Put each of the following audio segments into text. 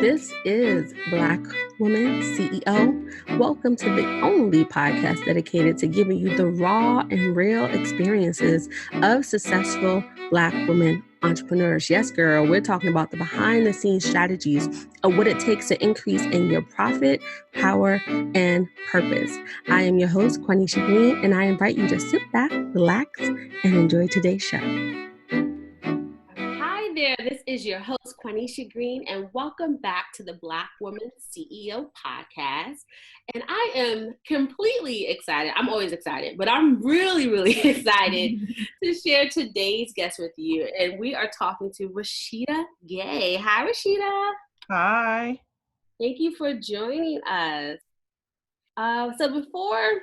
This is Black Woman CEO. Welcome to the only podcast dedicated to giving you the raw and real experiences of successful Black women entrepreneurs. Yes, girl, we're talking about the behind the scenes strategies of what it takes to increase in your profit, power, and purpose. I am your host, Quanisha Gaye, and I invite you to sit back, relax, and enjoy today's show. Hi there, this is your host, Quanisha Green, and welcome back to the Black Woman CEO podcast. And I am completely excited. I'm always excited, but I'm really excited to share today's guest with you. And we are talking to Rashida Gaye. Hi, Rashida. Hi. Thank you for joining us. So before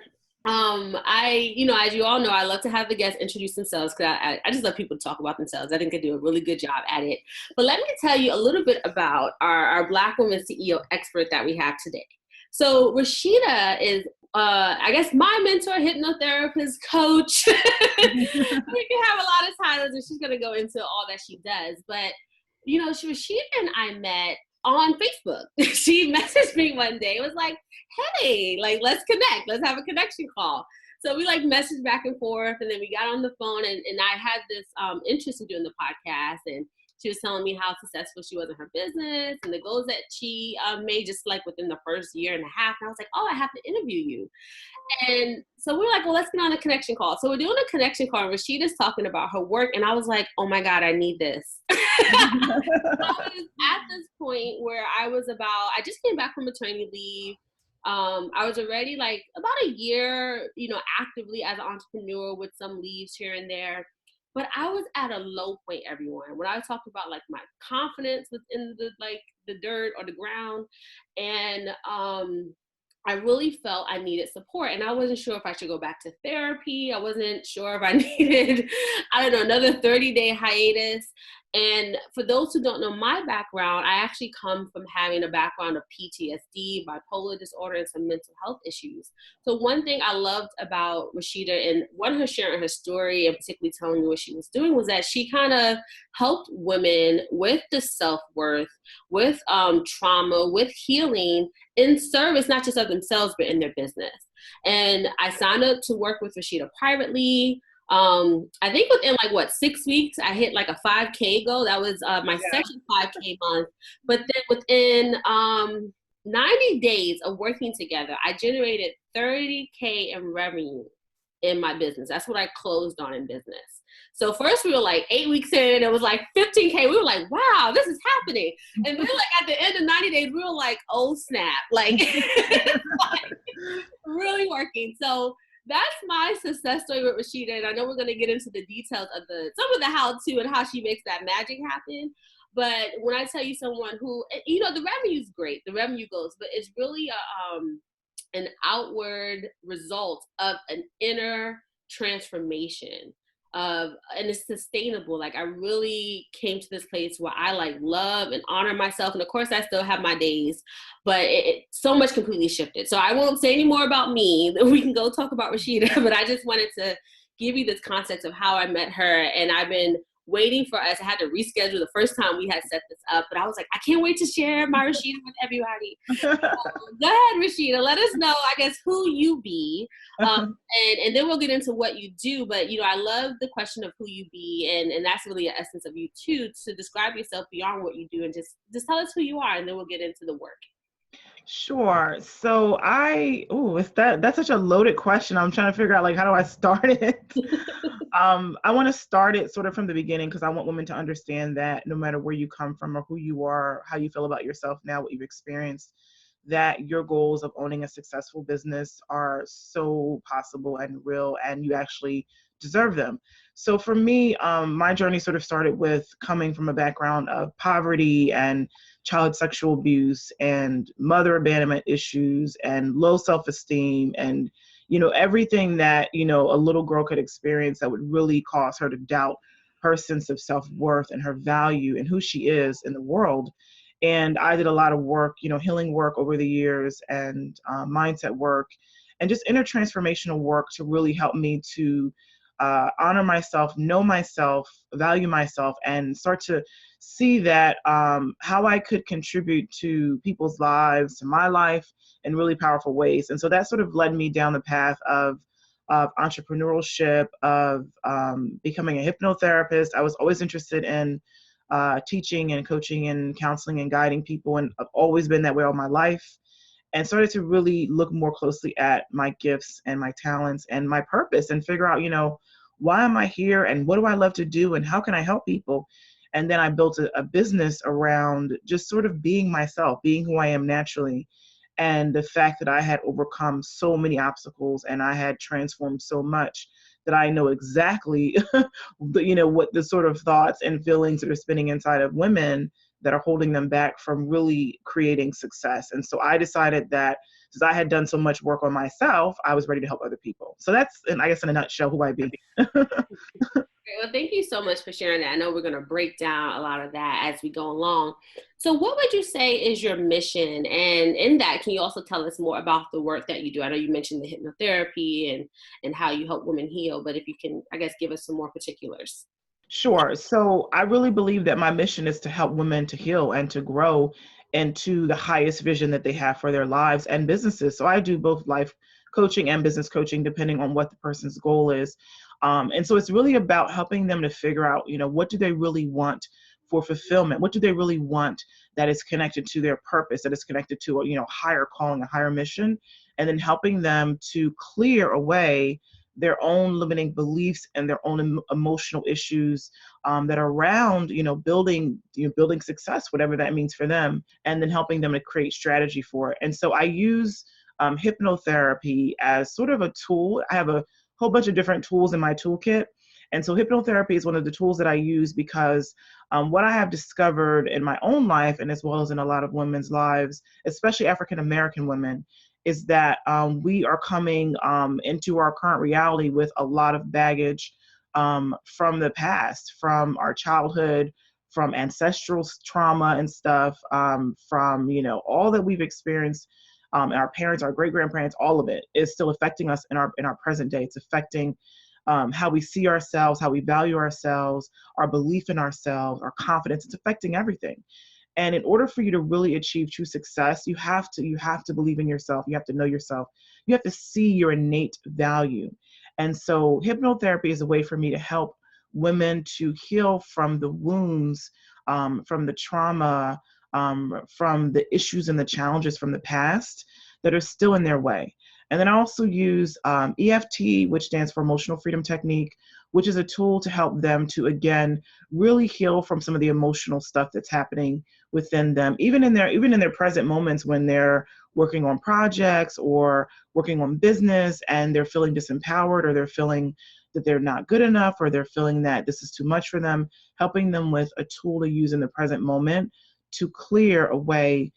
as you all know, I love to have the guests introduce themselves because I just love people to talk about themselves. I think they do a really good job at it. But let me tell you a little bit about our Black Women CEO expert that we have today. So Rashida is, I guess, my mentor, hypnotherapist, coach. We can have a lot of titles, and she's going to go into all that she does. But, Rashida and I met on Facebook. She messaged me one day. It was like, hey, let's connect. Let's have a connection call. So we messaged back and forth, and then we got on the phone, and I had this interest in doing the podcast, and she was telling me how successful she was in her business and the goals that she made just within the first year and a half. And I was like, oh, I have to interview you. And so we were like, well, let's get on a connection call. So we're doing a connection call, and Rashida's talking about her work, and I was like, oh my God, I need this. I was at this point where I just came back from maternity leave. I was already about a year, actively as an entrepreneur with some leaves here and there. But I was at a low point, everyone. When I talked about my confidence was in the dirt or the ground, and I really felt I needed support, and I wasn't sure if I should go back to therapy. I wasn't sure if I needed, another 30-day hiatus. And for those who don't know my background, I actually come from having a background of PTSD, bipolar disorder, and some mental health issues. So one thing I loved about Rashida, and her sharing her story and particularly telling me what she was doing, was that she kind of helped women with the self-worth, with trauma, with healing, in service, not just of themselves, but in their business. And I signed up to work with Rashida privately. I think within 6 weeks, I hit a 5K goal. That was my second 5K month. But then within 90 days of working together, I generated 30K in revenue in my business. That's what I closed on in business. So first we were 8 weeks in, it was 15K. We were like, wow, this is happening. And then at the end of 90 days, we were like, oh snap, really working. So that's my success story with Rashida. And I know we're going to get into the details of some of the how-to and how she makes that magic happen. But when I tell you someone who, the revenue is great, the revenue goes, but it's really an outward result of an inner transformation. And it's sustainable. I really came to this place where I love and honor myself. And of course I still have my days, but so much completely shifted. So I won't say any more about me. We can go talk about Rashida, but I just wanted to give you this context of how I met her. And I've been waiting for us. I had to reschedule the first time we had set this up, but I was like, I can't wait to share my Rashida with everybody. Go ahead, Rashida. Let us know, I guess, who you be. And then we'll get into what you do. But, I love the question of who you be. And that's really the essence of you, too, to describe yourself beyond what you do and just tell us who you are. And then we'll get into the work. Sure. So that's such a loaded question. I'm trying to figure out how do I start it? I want to start it sort of from the beginning because I want women to understand that no matter where you come from or who you are, how you feel about yourself now, what you've experienced, that your goals of owning a successful business are so possible and real, and you actually deserve them. So for me, my journey sort of started with coming from a background of poverty and child sexual abuse and mother abandonment issues and low self-esteem and, everything that, a little girl could experience that would really cause her to doubt her sense of self-worth and her value and who she is in the world. And I did a lot of work, healing work over the years and mindset work and just inner transformational work to really help me to honor myself, know myself, value myself, and start to see that how I could contribute to people's lives, to my life, in really powerful ways. And so that sort of led me down the path of entrepreneurship, of becoming a hypnotherapist. I was always interested in teaching and coaching and counseling and guiding people, and I've always been that way all my life, and started to really look more closely at my gifts and my talents and my purpose and figure out, why am I here and what do I love to do and how can I help people? And then I built a business around just sort of being myself, being who I am naturally. And the fact that I had overcome so many obstacles and I had transformed so much that I know exactly, what the sort of thoughts and feelings that are spinning inside of women that are holding them back from really creating success. And so I decided that since I had done so much work on myself, I was ready to help other people. So that's, and I guess in a nutshell, who I be. Well, thank you so much for sharing that. I know we're going to break down a lot of that as we go along. So what would you say is your mission? And in that, can you also tell us more about the work that you do? I know you mentioned the hypnotherapy and how you help women heal, but if you can, I guess, give us some more particulars. Sure. So I really believe that my mission is to help women to heal and to grow into the highest vision that they have for their lives and businesses. So I do both life coaching and business coaching, depending on what the person's goal is. And so it's really about helping them to figure out, what do they really want for fulfillment? What do they really want that is connected to their purpose, that is connected to a higher calling, a higher mission, and then helping them to clear away their own limiting beliefs and their own emotional issues that are around, building success, whatever that means for them, and then helping them to create strategy for it. And so I use hypnotherapy as sort of a tool. I have a whole bunch of different tools in my toolkit. And so hypnotherapy is one of the tools that I use because what I have discovered in my own life, and as well as in a lot of women's lives, especially African-American women, is that we are coming into our current reality with a lot of baggage from the past, from our childhood, from ancestral trauma and stuff, from, all that we've experienced. Our parents, our great-grandparents, all of it is still affecting us in our present day. It's affecting how we see ourselves, how we value ourselves, our belief in ourselves, our confidence. It's affecting everything. And in order for you to really achieve true success, you have to believe in yourself. You have to know yourself. You have to see your innate value. And so hypnotherapy is a way for me to help women to heal from the wounds, from the trauma, from the issues and the challenges from the past that are still in their way. And then I also use EFT, which stands for Emotional Freedom Technique, which is a tool to help them to, again, really heal from some of the emotional stuff that's happening within them, even in their present moments when they're working on projects or working on business and they're feeling disempowered, or they're feeling that they're not good enough, or they're feeling that this is too much for them, helping them with a tool to use in the present moment to clear away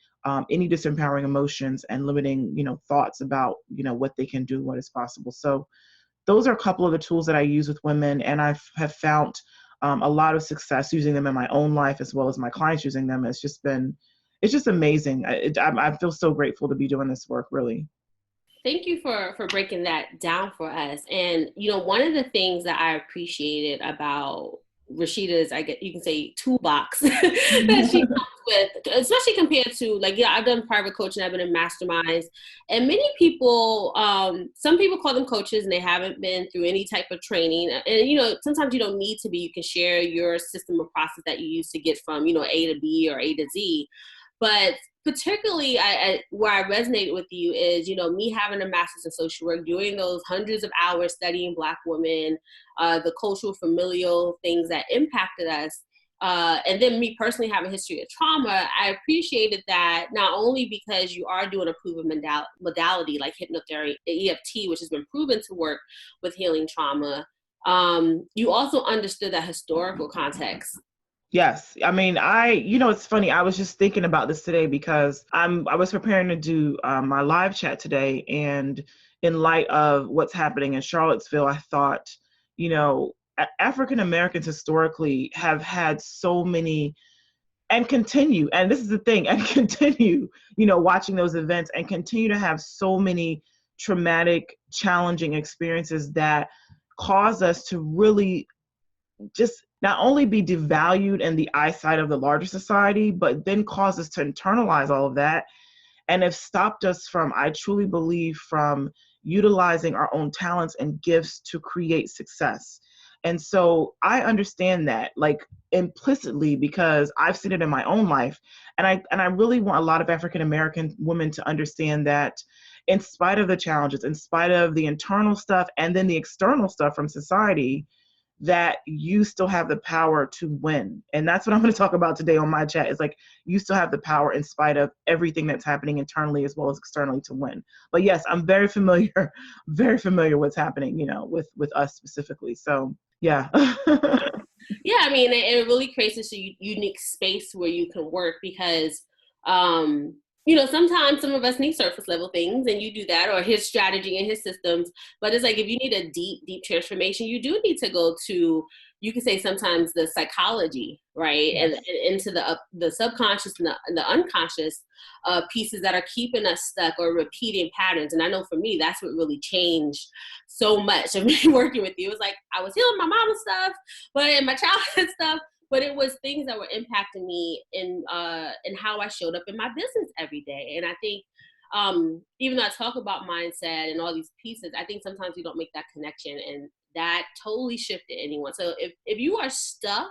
any disempowering emotions and limiting, thoughts about, what they can do, what is possible. So those are a couple of the tools that I use with women, and I have found a lot of success using them in my own life as well as my clients using them. It's just amazing. I feel so grateful to be doing this work, really. Thank you for breaking that down for us. And, one of the things that I appreciated about Rashida's, I get, you can say, toolbox that she comes with, especially compared to I've done private coaching, I've been in masterminds, and many people, some people call them coaches and they haven't been through any type of training. And, sometimes you don't need to be, you can share your system of process that you use to get from, A to B or A to Z. But particularly where I resonated with you is, me having a master's in social work, doing those hundreds of hours studying Black women, the cultural, familial things that impacted us. And then me personally having a history of trauma, I appreciated that not only because you are doing a proven modality like hypnotherapy, EFT, which has been proven to work with healing trauma, you also understood that historical context. Yes. I mean, it's funny. I was just thinking about this today because I was preparing to do my live chat today. And in light of what's happening in Charlottesville, I thought, African Americans historically have had so many, and continue, and this is the thing, and continue, watching those events and continue to have so many traumatic, challenging experiences that cause us to really just not only be devalued in the eyesight of the larger society, but then cause us to internalize all of that, and have stopped us from, I truly believe, from utilizing our own talents and gifts to create success. And so I understand that, like, implicitly, because I've seen it in my own life. And I really want a lot of African American women to understand that in spite of the challenges, in spite of the internal stuff and then the external stuff from society, that you still have the power to win. And that's what I'm going to talk about today on my chat, is like, you still have the power in spite of everything that's happening internally as well as externally to win. But yes, I'm very familiar what's happening, with us specifically. So yeah. Yeah, I mean, it really creates this unique space where you can work because, sometimes some of us need surface level things, and you do that, or his strategy and his systems. But it's like, if you need a deep, deep transformation, you do need to go to, you could say sometimes the psychology, right? Yes. And into the subconscious and the unconscious pieces that are keeping us stuck or repeating patterns. And I know for me, that's what really changed so much of me working with you. It was like, I was healing my mama's stuff, but in my childhood stuff, but it was things that were impacting me in how I showed up in my business every day. And I think even though I talk about mindset and all these pieces, I think sometimes we don't make that connection, and that totally shifted anyone. So if you are stuck,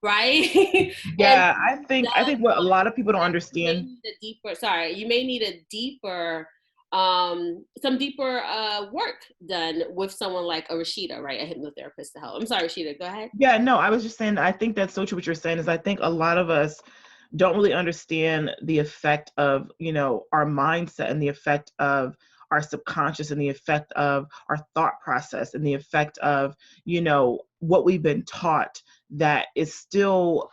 right? And Yeah, I think what a lot of people don't understand. you may need a deeper some deeper work done with someone like a Rashida, right? A hypnotherapist to help. I'm sorry, Rashida, go ahead. Yeah, no, I was just saying that I think that's so true what you're saying, is I think a lot of us don't really understand the effect of, our mindset, and the effect of our subconscious, and the effect of our thought process, and the effect of, what we've been taught, that is still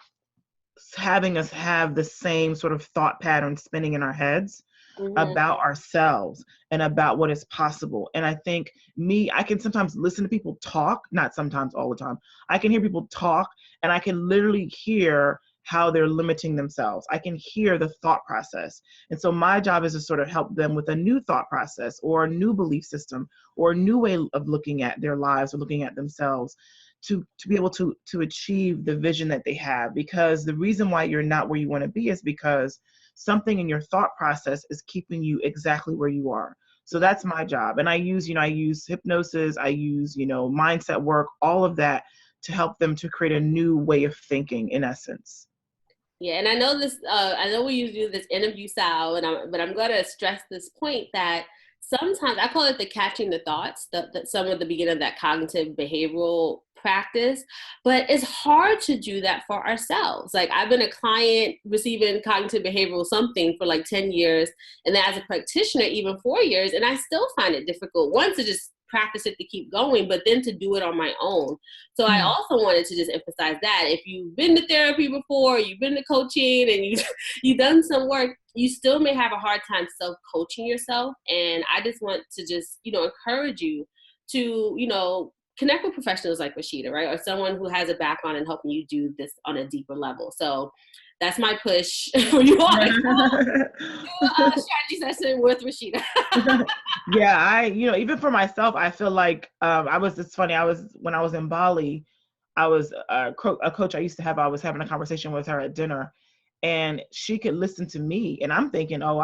having us have the same sort of thought pattern spinning in our heads about ourselves and about what is possible. And I think I can sometimes listen to people talk, not sometimes, all the time. I can hear people talk, and I can literally hear how they're limiting themselves. I can hear the thought process. And so my job is to sort of help them with a new thought process, or a new belief system, or a new way of looking at their lives or looking at themselves, to be able to achieve the vision that they have. Because the reason why you're not where you want to be is because something in your thought process is keeping you exactly where you are. So that's my job. And I use hypnosis, I use, mindset work, all of that, to help them to create a new way of thinking, in essence. Yeah, and I know this. I know we usually do this interview style, but I'm going to stress this point that sometimes I call it the catching the thoughts, some of the beginning of that cognitive behavioral practice. But it's hard to do that for ourselves. Like, I've been a client receiving cognitive behavioral something for like 10 years, and then as a practitioner, even 4 years, and I still find it difficult. One, to just practice it to keep going, but then to do it on my own. So I also wanted to just emphasize that if you've been to therapy before, you've been to coaching, and you've done some work, you still may have a hard time self-coaching yourself. And I just want to just, encourage you to, connect with professionals like Rashida, right? Or someone who has a background in helping you do this on a deeper level. So that's my push for you all. Do a strategy session with Rashida. Yeah, even for myself, I feel like it's funny. When I was in Bali, I was a coach I used to have. I was having a conversation with her at dinner, and she could listen to me, and I'm thinking, oh,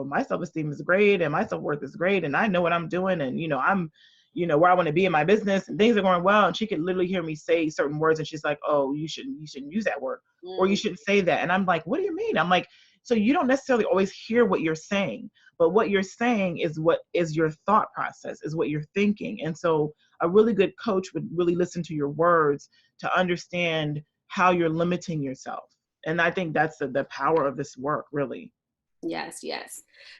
my self-esteem is great, and my self-worth is great, and I know what I'm doing, and I'm where I want to be in my business, and things are going well. And she could literally hear me say certain words, and she's like, oh, you shouldn't use that word, or you shouldn't say that. And I'm like, what do you mean? I'm like, so you don't necessarily always hear what you're saying, but what you're saying is what is your thought process, is what you're thinking. And so a really good coach would really listen to your words to understand how you're limiting yourself. And I think that's the power of this work, really. Yes.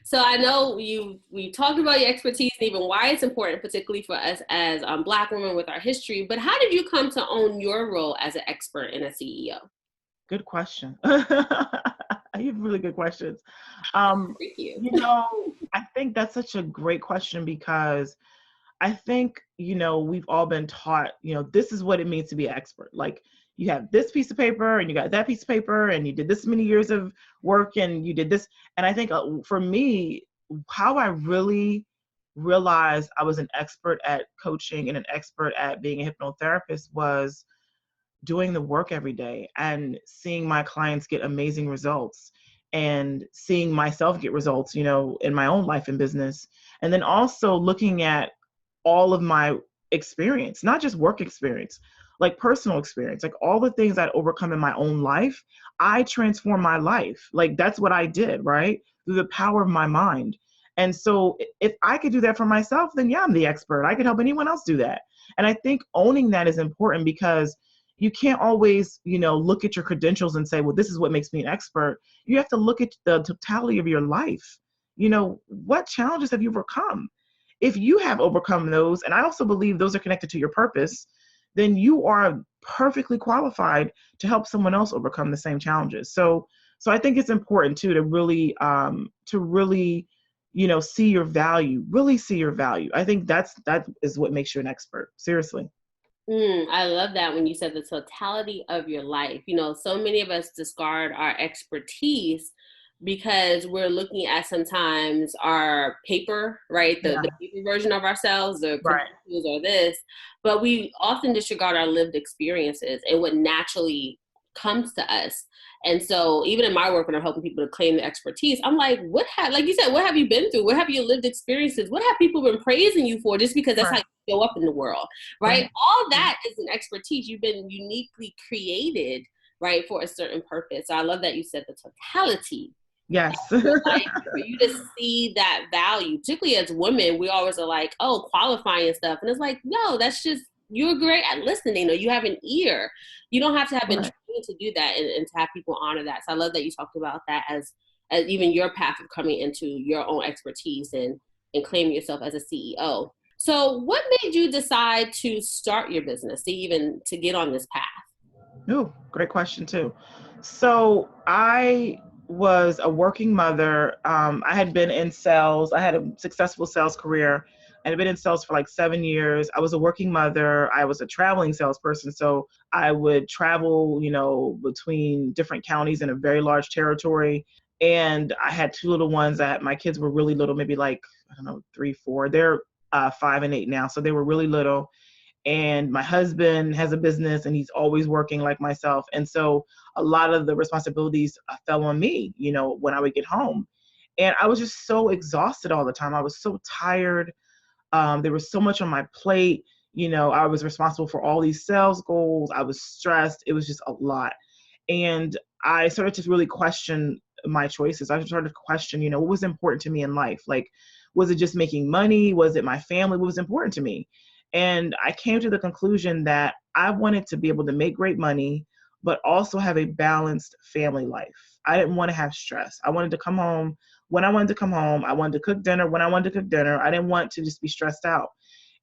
So I know we talked about your expertise and even why it's important, particularly for us as Black women with our history. But how did you come to own your role as an expert and a CEO? Good question. You have really good questions. Thank you. I think that's such a great question, because I think, we've all been taught, this is what it means to be an expert. Like, you have this piece of paper, and you got that piece of paper, and you did this many years of work, and you did this. And I think for me, how I really realized I was an expert at coaching and an expert at being a hypnotherapist was doing the work every day and seeing my clients get amazing results and seeing myself get results, in my own life and business. And then also looking at all of my experience, not just work experience, like personal experience, like all the things I'd overcome in my own life. I transformed my life. Like that's what I did, right? Through the power of my mind. And so if I could do that for myself, then yeah, I'm the expert. I could help anyone else do that. And I think owning that is important because you can't always, look at your credentials and say, well, this is what makes me an expert. You have to look at the totality of your life. What challenges have you overcome? If you have overcome those, and I also believe those are connected to your purpose, then you are perfectly qualified to help someone else overcome the same challenges. So I think it's important too to really, see your value, really see your value. I think that is what makes you an expert. Seriously. I love that when you said the totality of your life. So many of us discard our expertise because we're looking at sometimes our paper, right? Yeah. The paper version of ourselves, the Right. credentials or this, but we often disregard our lived experiences and what naturally comes to us. And so even in my work, when I'm helping people to claim the expertise, I'm like, like you said, what have you been through? What have you lived experiences? What have people been praising you for? Just because that's Right. how you show up in the world, right? Right. All that is an expertise. You've been uniquely created, right, for a certain purpose. So I love that you said the totality. Yes. Like for you to see that value, particularly as women, we always are like, oh, qualifying stuff. And it's like, no, that's just, you're great at listening, or you have an ear. You don't have to have been Right. trained to do that and to have people honor that. So I love that you talked about that as even your path of coming into your own expertise and claiming yourself as a CEO. So what made you decide to start your business, to get on this path? Oh, great question too. So I was a working mother. I had been in sales. I had a successful sales career. I had been in sales for like 7 years. I was a working mother. I was a traveling salesperson. So I would travel, between different counties in a very large territory. And I had two little ones that my kids were really little, maybe like, I don't know, 3, 4. They're 5 and 8 now. So they were really little. And my husband has a business and he's always working like myself. And so a lot of the responsibilities fell on me, when I would get home. And I was just so exhausted all the time. I was so tired. There was so much on my plate. I was responsible for all these sales goals. I was stressed. It was just a lot. And I started to really question my choices. I started to question, what was important to me in life? Like, was it just making money? Was it my family? What was important to me? And I came to the conclusion that I wanted to be able to make great money, but also have a balanced family life. I didn't want to have stress. I wanted to come home when I wanted to come home. I wanted to cook dinner when I wanted to cook dinner. I didn't want to just be stressed out.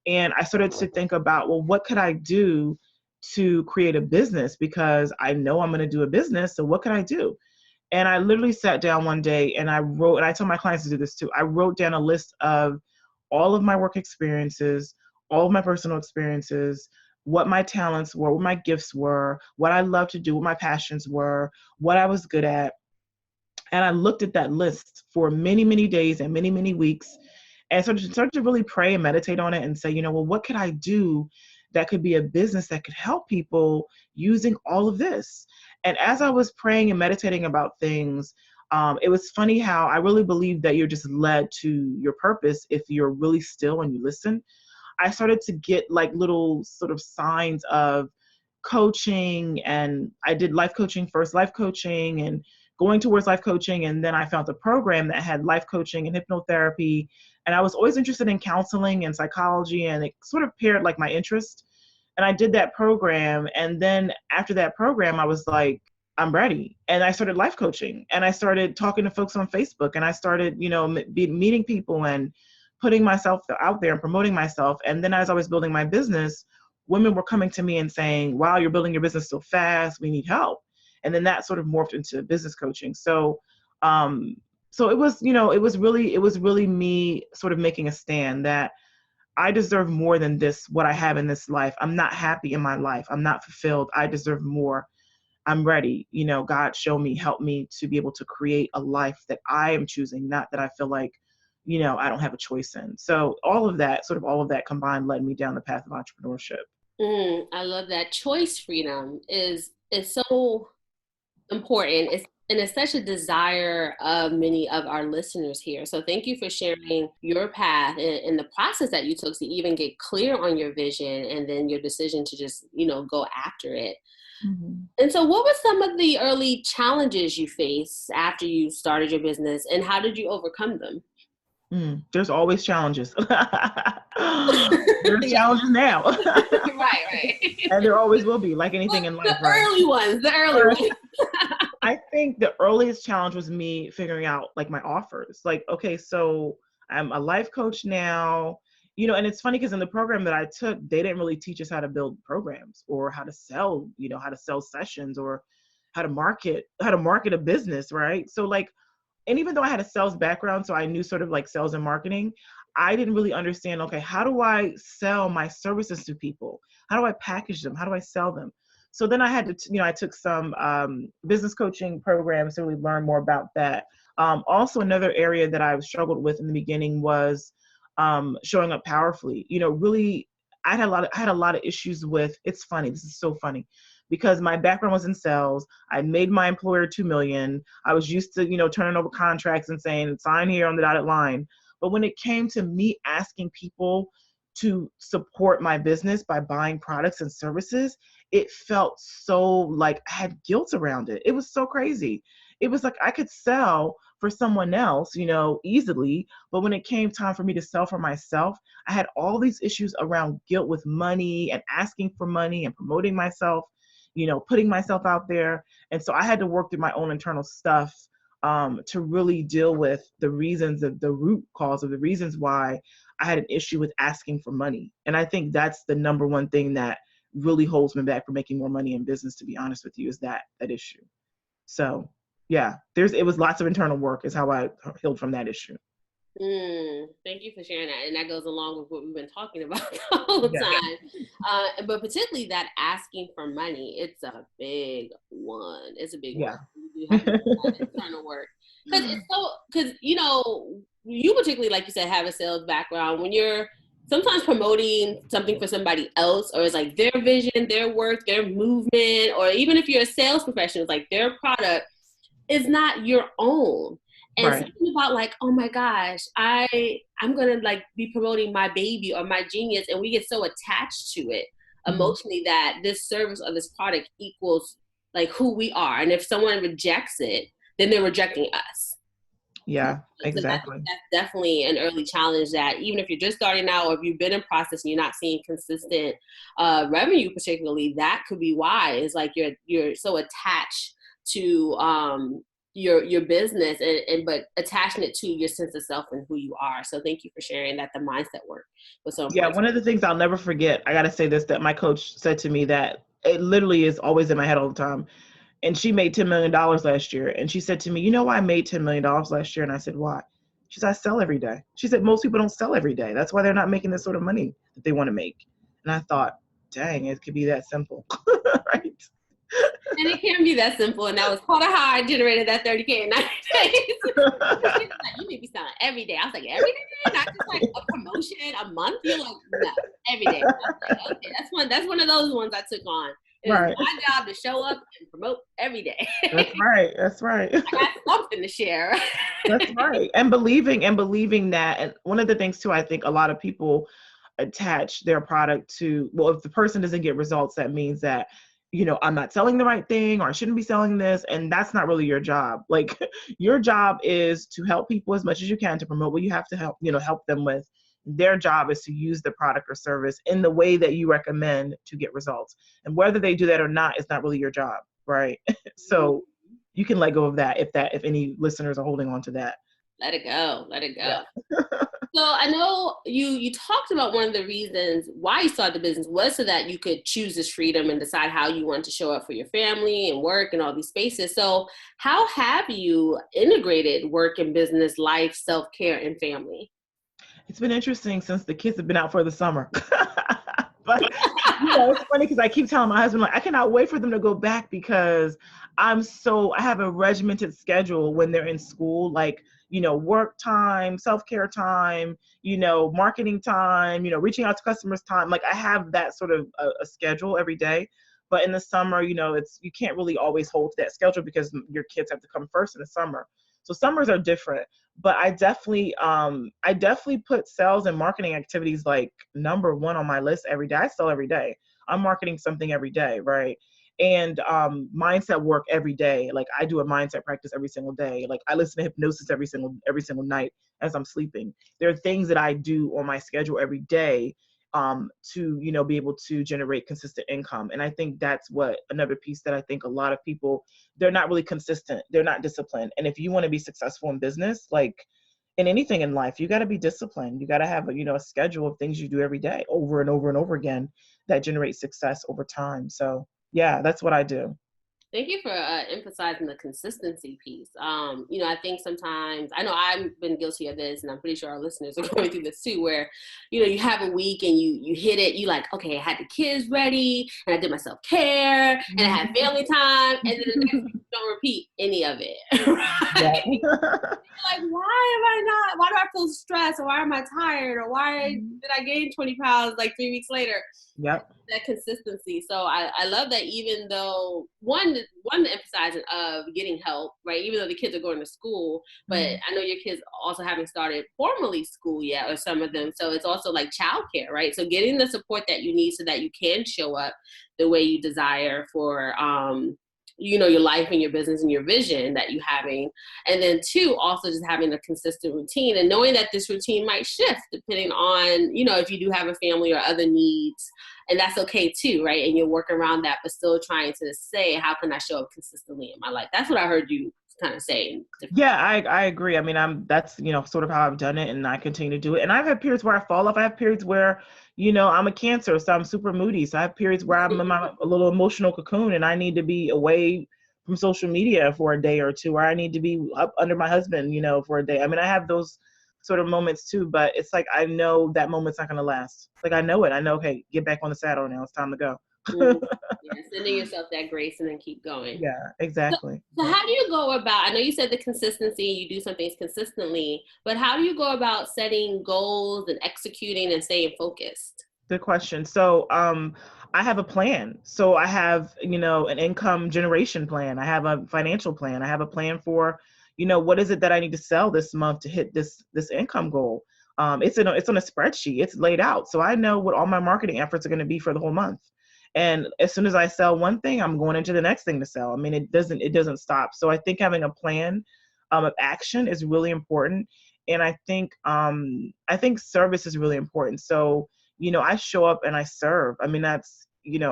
And I started to think about, well, what could I do to create a business? Because I know I'm going to do a business. So what can I do? And I literally sat down one day and I wrote, and I tell my clients to do this too. I wrote down a list of all of my work experiences, all of my personal experiences, what my talents were, what my gifts were, what I love to do, what my passions were, what I was good at. And I looked at that list for many, many days and many, many weeks. And so to start to really pray and meditate on it and say, well, what could I do that could be a business that could help people using all of this? And as I was praying and meditating about things, it was funny how I really believe that you're just led to your purpose if you're really still and you listen. I started to get like little sort of signs of coaching, and I did life coaching first, life coaching and going towards life coaching. And then I found a program that had life coaching and hypnotherapy. And I was always interested in counseling and psychology, and it sort of paired like my interest. And I did that program. And then after that program, I was like, I'm ready. And I started life coaching and I started talking to folks on Facebook, and I started, meeting people and putting myself out there and promoting myself. And then as I was building my business, women were coming to me and saying, wow, you're building your business so fast, we need help. And then that sort of morphed into business coaching. So it was, it was really me sort of making a stand that I deserve more than this, what I have in this life. I'm not happy in my life. I'm not fulfilled. I deserve more. I'm ready. God, show me, help me to be able to create a life that I am choosing, not that I feel like I don't have a choice in. So all of that combined led me down the path of entrepreneurship. I love that. Choice freedom is so important. It's such a desire of many of our listeners here. So thank you for sharing your path and the process that you took to even get clear on your vision and then your decision to just, go after it. Mm-hmm. And so what were some of the early challenges you faced after you started your business, and how did you overcome them? There's always challenges. There's Yeah. challenges now. Right. And there always will be, like anything in life, right? The early ones. I think the earliest challenge was me figuring out like my offers. Like, okay, so I'm a life coach now, and it's funny because in the program that I took, they didn't really teach us how to build programs or how to sell, how to sell sessions or how to market a business, right? So like, and even though I had a sales background, so I knew sort of like sales and marketing, I didn't really understand, okay, how do I sell my services to people? How do I package them? How do I sell them? So then I had to, I took some business coaching programs to really learn more about that. Also, another area that I struggled with in the beginning was showing up powerfully. Really, I had a lot of issues with. It's funny. This is so funny, because my background was in sales. I made my employer $2 million. I was used to, turning over contracts and saying, sign here on the dotted line. But when it came to me asking people to support my business by buying products and services, it felt so like I had guilt around it. It was so crazy. It was like I could sell for someone else, easily. But when it came time for me to sell for myself, I had all these issues around guilt with money and asking for money and promoting myself, putting myself out there. And so I had to work through my own internal stuff to really deal with the reasons of the root cause of the reasons why I had an issue with asking for money. And I think that's the number one thing that really holds me back from making more money in business, to be honest with you, is that issue. So yeah, it was lots of internal work is how I healed from that issue. Thank you for sharing that. And that goes along with what we've been talking about the whole time. But particularly that asking for money, it's a big one. It's a big one. You have to do that internal work. Because you particularly, like you said, have a sales background. When you're sometimes promoting something for somebody else, or it's like their vision, their work, their movement, or even if you're a sales professional, it's like their product is not your own. And something about like, oh my gosh, I'm gonna like be promoting my baby or my genius, and we get so attached to it emotionally that this service or this product equals like who we are. And if someone rejects it, then they're rejecting us. Yeah, exactly. So that's definitely an early challenge that even if you're just starting out or if you've been in process and you're not seeing consistent revenue, particularly, that could be why. It's like you're so attached to your business and but attaching it to your sense of self and who you are. So thank you for sharing that. The mindset work was so important. Yeah, one of the things I'll never forget, I gotta say this, that my coach said to me that it literally is always in my head all the time. And she made $10 million last year. And she said to me, you know why I made $10 million last year? And I said, why? She said, I sell every day. She said, most people don't sell every day. That's why they're not making the sort of money that they want to make. And I thought, dang, it could be that simple. Right? And it can be that simple. And that was part of how I generated that 30K in 90 days. Like, you may be selling every day. I was like, every day? Not just like a promotion a month? You're like, no, every day. I was like, okay, that's one of those ones I took on. It was my job to show up and promote every day. That's right. I got something to share. That's right. And believing that, and one of the things too, I think a lot of people attach their product to, well, if the person doesn't get results, that means that, I'm not selling the right thing, or I shouldn't be selling this. And that's not really your job. Like, your job is to help people as much as you can, to promote what you have to help them with. Their job is to use the product or service in the way that you recommend to get results. And whether they do that or not is not really your job, right? So you can let go of that if any listeners are holding on to that. Let it go. Yeah. So I know you talked about one of the reasons why you started the business was so that you could choose this freedom and decide how you want to show up for your family and work and all these spaces. So how have you integrated work and business, life, self-care, and family? It's been interesting since the kids have been out for the summer. But it's funny because I keep telling my husband, like, I cannot wait for them to go back, because I have a regimented schedule when they're in school. Like, work time, self-care time, marketing time, reaching out to customers time. Like I have that sort of a schedule every day. But in the summer, you can't really always hold to that schedule because your kids have to come first in the summer. So summers are different. But I definitely put sales and marketing activities like number one on my list every day. I sell every day. I'm marketing something every day, right? And mindset work every day. Like I do a mindset practice every single day. Like I listen to hypnosis every single night as I'm sleeping. There are things that I do on my schedule every day to be able to generate consistent income. And I think that's what another piece that I think a lot of people, they're not really consistent, they're not disciplined. And if you want to be successful in business, like in anything in life, you got to be disciplined. You got to have a schedule of things you do every day over and over and over again that generate success over time. So yeah, that's what I do. Thank you for emphasizing the consistency piece. I think sometimes, I know I've been guilty of this, and I'm pretty sure our listeners are going through this too, where, you have a week and you hit it, you like, okay, I had the kids ready, and I did my self-care, and I had family time, and then the next week you don't repeat any of it, right? Like, why do I feel stressed, or why am I tired, or why did I gain 20 pounds like 3 weeks later? Yep. That consistency. So I love that, even though one the emphasizing of getting help, right? Even though the kids are going to school, but I know your kids also haven't started formally school yet, or some of them. So it's also like childcare, right? So getting the support that you need so that you can show up the way you desire for your life and your business and your vision that you're having. And then two, also just having a consistent routine and knowing that this routine might shift depending on, if you do have a family or other needs, and that's okay too, right? And you're working around that, but still trying to say, how can I show up consistently in my life? That's what I heard you kind of say. Yeah, I agree. I mean, that's, sort of how I've done it, and I continue to do it. And I've had periods where I fall off. I have periods where, I'm a Cancer, so I'm super moody. So I have periods where I'm in a little emotional cocoon and I need to be away from social media for a day or two, or I need to be up under my husband, for a day. I mean, I have those sort of moments too, but it's like, I know that moment's not going to last. Like, I know it. I know, okay, get back on the saddle now. It's time to go. Yeah, sending yourself that grace and then keep going. Yeah, exactly. So how do you go about, I know you said the consistency, you do some things consistently, but how do you go about setting goals and executing and staying focused? Good question. So I have a plan. So I have, an income generation plan. I have a financial plan. I have a plan for, what is it that I need to sell this month to hit this income goal. It's on a spreadsheet. It's laid out. So I know what all my marketing efforts are going to be for the whole month. And as soon as I sell one thing, I'm going into the next thing to sell. I mean, it doesn't stop. So I think having a plan of action is really important. And I think service is really important. So, I show up and I serve. I mean, that's,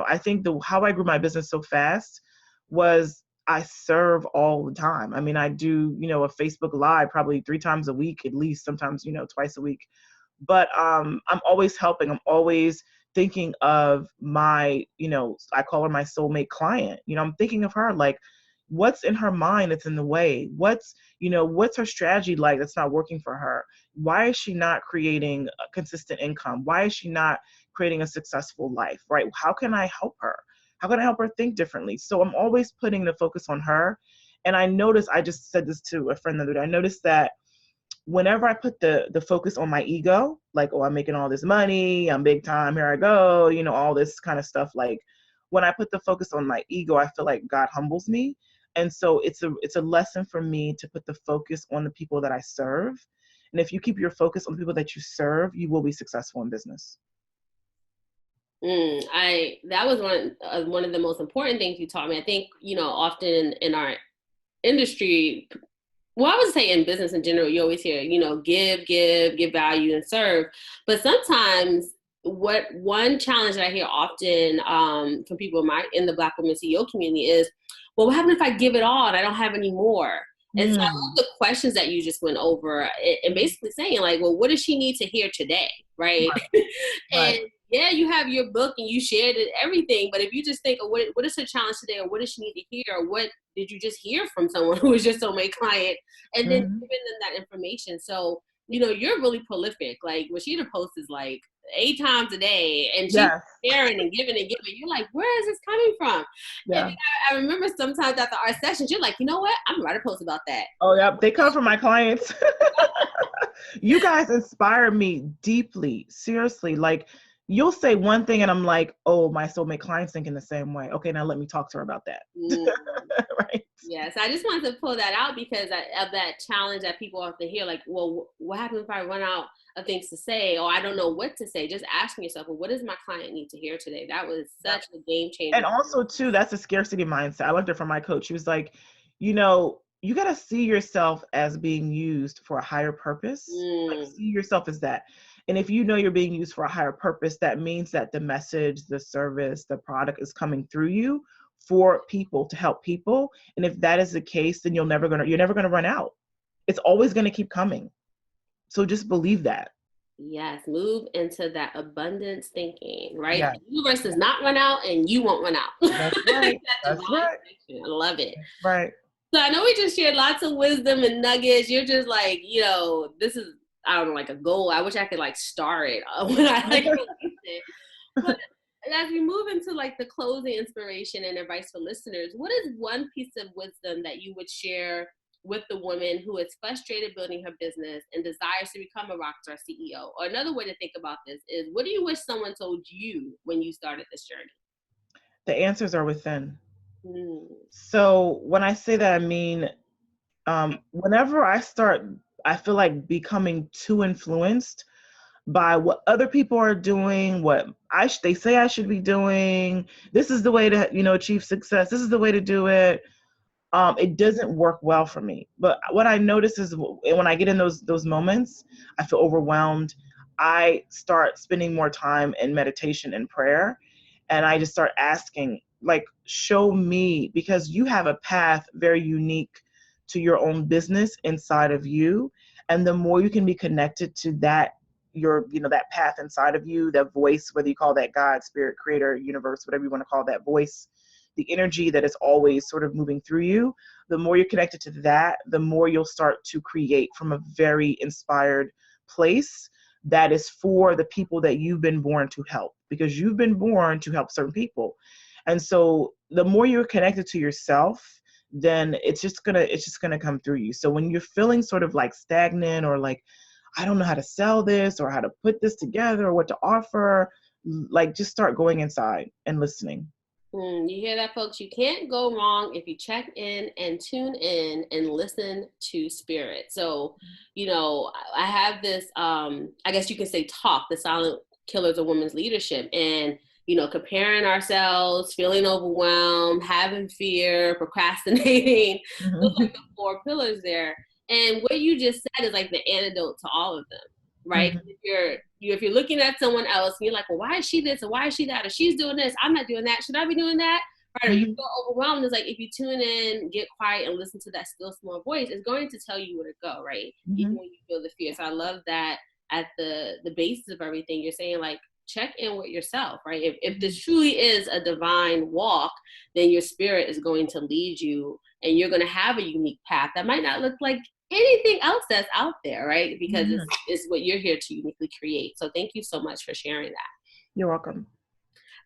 I think how I grew my business so fast was I serve all the time. I mean, I do, a Facebook Live probably 3 times a week, at least, sometimes, twice a week. But I'm always helping. I'm always thinking of my, I call her my soulmate client. I'm thinking of her, like, what's in her mind that's in the way? What's her strategy like that's not working for her? Why is she not creating a consistent income? Why is she not creating a successful life, right? How can I help her? How can I help her think differently? So I'm always putting the focus on her. And I noticed, I just said this to a friend the other day, I noticed that whenever I put the focus on my ego, like, oh, I'm making all this money, I'm big time, here I go, all this kind of stuff. Like, when I put the focus on my ego, I feel like God humbles me. And so it's a lesson for me to put the focus on the people that I serve. And if you keep your focus on the people that you serve, you will be successful in business. That was one of the most important things you taught me. I think, often in our industry, well, I would say in business in general, you always hear, give value and serve. But sometimes one challenge that I hear often from people in the Black women CEO community is, well, what happens if I give it all and I don't have any more? And so I love the questions that you just went over and basically saying, like, well, what does she need to hear today, right? And yeah, you have your book and you shared it, everything, but if you just think of what is her challenge today, or what does she need to hear, or what did you just hear from someone who was your soulmate client, and then giving them that information. So, you're really prolific. Like, Rashida posts is like 8 times a day, and she's Yes. sharing and giving and giving. You're like, where is this coming from? And Yeah. then I remember sometimes after our sessions, you're like, you know what? I'm gonna write a post about that. Oh, yeah. They come from my clients. You guys inspire me deeply. Seriously. Like, you'll say one thing and I'm like, oh, my soulmate client's thinking the same way. Okay, now let me talk to her about that. Mm. Right. Yes, I just wanted to pull that out because of that challenge that people often hear, like, well, what happens if I run out of things to say, or I don't know what to say? Just asking yourself, well, what does my client need to hear today? That was such a game changer. And also, too, that's a scarcity mindset. I learned it from my coach. She was like, you know, you got to see yourself as being used for a higher purpose. Like, see yourself as that. And if you know you're being used for a higher purpose, that means that the message, the service, the product is coming through you for people, to help people. And if that is the case, then you're never gonna run out. It's always gonna keep coming. So just believe that. Yes, move into that abundance thinking, right? Yeah. The universe does not run out and you won't run out. That's right. That's That's right. I love it. Right. So I know we just shared lots of wisdom and nuggets. You're just like, this is, I don't know, like a goal. I wish I could like star it when I like release it. But as we move into like the closing inspiration and advice for listeners, what is one piece of wisdom that you would share with the woman who is frustrated building her business and desires to become a rockstar CEO? Or another way to think about this is, what do you wish someone told you when you started this journey? The answers are within. Mm. So when I say that, I mean, whenever I feel like becoming too influenced by what other people are doing, what they say I should be doing. This is the way to, achieve success. This is the way to do it. It doesn't work well for me. But what I notice is when I get in those moments, I feel overwhelmed. I start spending more time in meditation and prayer, and I just start asking, like, show me, because you have a path very unique to your own business inside of you, and the more you can be connected to that, that path inside of you, that voice, whether you call that God, spirit, creator, universe, whatever you want to call that voice, the energy that is always sort of moving through you, the more you're connected to that, the more you'll start to create from a very inspired place that is for the people that you've been born to help, because you've been born to help certain people. And so the more you're connected to yourself, then it's just gonna come through you. So when you're feeling sort of like stagnant, or like, I don't know how to sell this or how to put this together or what to offer, like, just start going inside and listening. You hear that, folks? You can't go wrong if you check in and tune in and listen to spirit. So, I have this, I guess you can say talk, the silent killers of women's leadership, and, comparing ourselves, feeling overwhelmed, having fear, procrastinating. Those are the 4 pillars there. And what you just said is like the antidote to all of them, right? Mm-hmm. If you're looking at someone else and you're like, well, why is she this or why is she that, or she's doing this, I'm not doing that, should I be doing that? Right? Or you feel overwhelmed. It's like, if you tune in, get quiet, and listen to that still small voice, it's going to tell you where to go, right? Even when you feel the fear. So I love that at the basis of everything you're saying, like, check in with yourself, right? If this truly is a divine walk, then your spirit is going to lead you, and you're going to have a unique path that might not look like anything else that's out there, right? Because it's what you're here to uniquely create. So thank you so much for sharing that. You're welcome.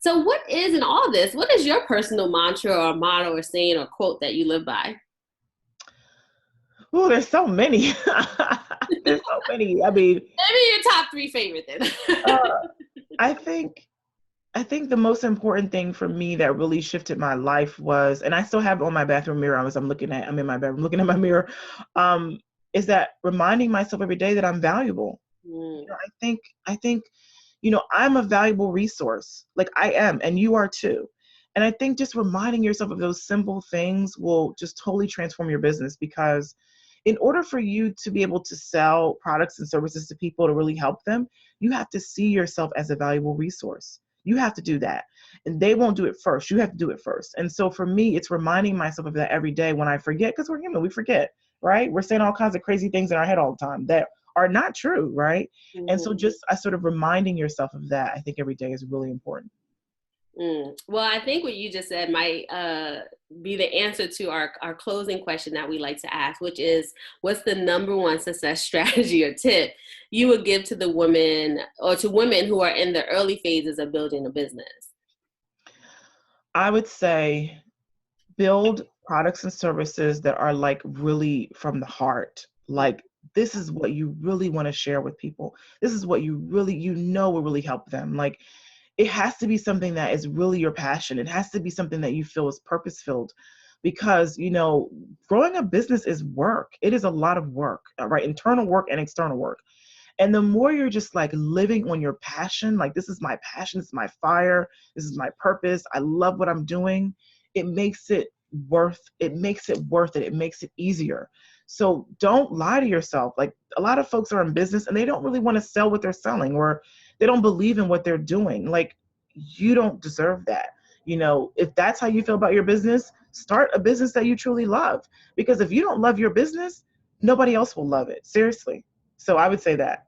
So what is, in all this, what is your personal mantra or motto or saying or quote that you live by? Oh, there's so many. There's so many. I mean, maybe your top 3 favorite then. I think the most important thing for me that really shifted my life was, and I still have it on my bathroom mirror, I'm in my bedroom looking at my mirror, is that reminding myself every day that I'm valuable. I think, I'm a valuable resource. Like, I am, and you are too. And I think just reminding yourself of those simple things will just totally transform your business, because in order for you to be able to sell products and services to people to really help them, you have to see yourself as a valuable resource. You have to do that. And they won't do it first. You have to do it first. And so for me, it's reminding myself of that every day when I forget, because we're human, we forget, right? We're saying all kinds of crazy things in our head all the time that are not true, right? And so just sort of reminding yourself of that, I think every day is really important. Well, I think what you just said might be the answer to our closing question that we like to ask, which is, what's the number one success strategy or tip you would give to the women or to women who are in the early phases of building a business? I would say build products and services that are like really from the heart. Like, this is what you really want to share with people. This is what you really, will really help them. Like, it has to be something that is really your passion. It has to be something that you feel is purpose filled, because, growing a business is work. It is a lot of work, right? Internal work and external work. And the more you're just like living on your passion, like, this is my passion, this is my fire, this is my purpose, I love what I'm doing, it makes it worth it. It makes it easier. So don't lie to yourself. Like, a lot of folks are in business and they don't really want to sell what they're selling, or they don't believe in what they're doing. Like, you don't deserve that. If that's how you feel about your business, start a business that you truly love. Because if you don't love your business, nobody else will love it. Seriously. So I would say that.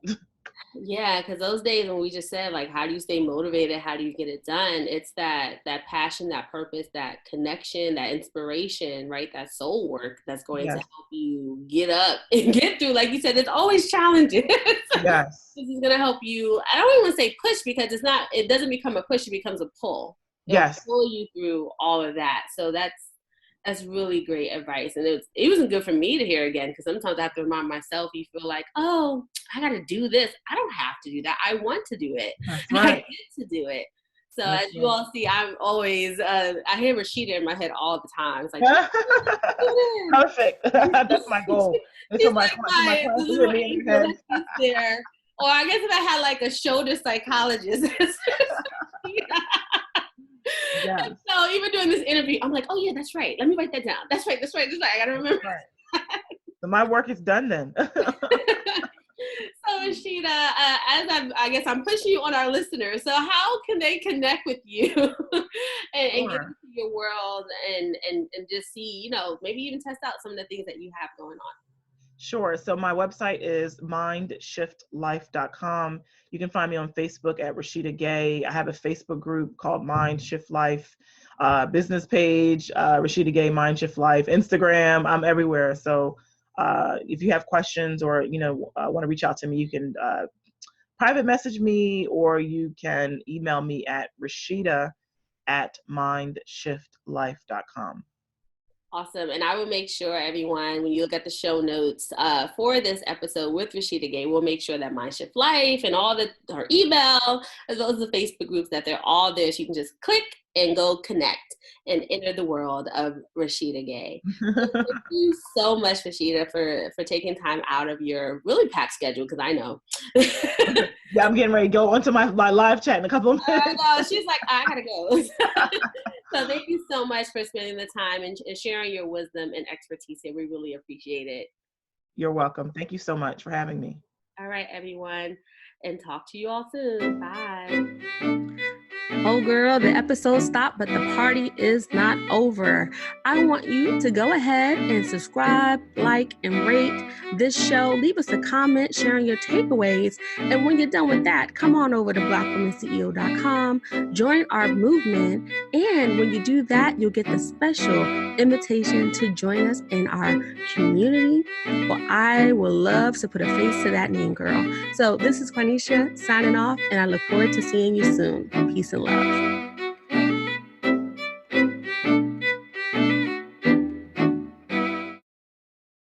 Yeah, because those days when we just said, like, how do you stay motivated? How do you get it done? It's that passion, that purpose, that connection, that inspiration, right? That soul work that's going to Yes. help you get up and get through. Like you said, it's always challenges. Yes. This is going to help you. I don't even want to say push, because it doesn't become a push, it becomes a pull. It'll Yes. pull you through all of that. So that's really great advice. And it wasn't good for me to hear again, because sometimes I have to remind myself, you feel like, oh, I got to do this. I don't have to do that. I want to do it. That's And I right. get to do it. So That's as you right. all see, I'm always, I hear Rashida in my head all the time. It's like, Perfect. That's my goal. It's she's for my like clients the to hear little me in their angel head. that sits there. Or I guess if I had like a shoulder psychologist. Yes. So even doing this interview, I'm like, oh yeah, that's right. Let me write that down. That's right. I gotta remember. Right. So my work is done then. So Rashida, I guess I'm pushing you on our listeners. So how can they connect with you and get Sure. into your world and just see, maybe even test out some of the things that you have going on? Sure. So my website is mindshiftlife.com. You can find me on Facebook at Rashida Gaye. I have a Facebook group called Mind Shift Life, business page, Rashida Gaye Mind Shift Life, Instagram. I'm everywhere. So if you have questions or, want to reach out to me, you can private message me, or you can email me at Rashida@mindshiftlife.com. Awesome. And I will make sure, everyone, when you look at the show notes for this episode with Rashida Gaye, we'll make sure that Mind Shift Life and her email, as well as the Facebook groups, that they're all there. So you can just click and go connect and enter the world of Rashida Gaye. Thank you so much, Rashida, for taking time out of your really packed schedule, because I know. Yeah, I'm getting ready to go onto my live chat in a couple of minutes. I know. She's like, I gotta go. So thank you so much for spending the time and sharing your wisdom and expertise here. We really appreciate it. You're welcome. Thank you so much for having me. All right, everyone. And talk to you all soon. Bye. Oh girl, the episode stopped, but the party is not over. I want you to go ahead and subscribe, like, and rate this show. Leave us a comment sharing your takeaways. And when you're done with that, come on over to blackwomanceo.com, join our movement. And when you do that, you'll get the special invitation to join us in our community. Well, I will love to put a face to that name, girl. So this is Quanisha signing off, and I look forward to seeing you soon. Peace and love.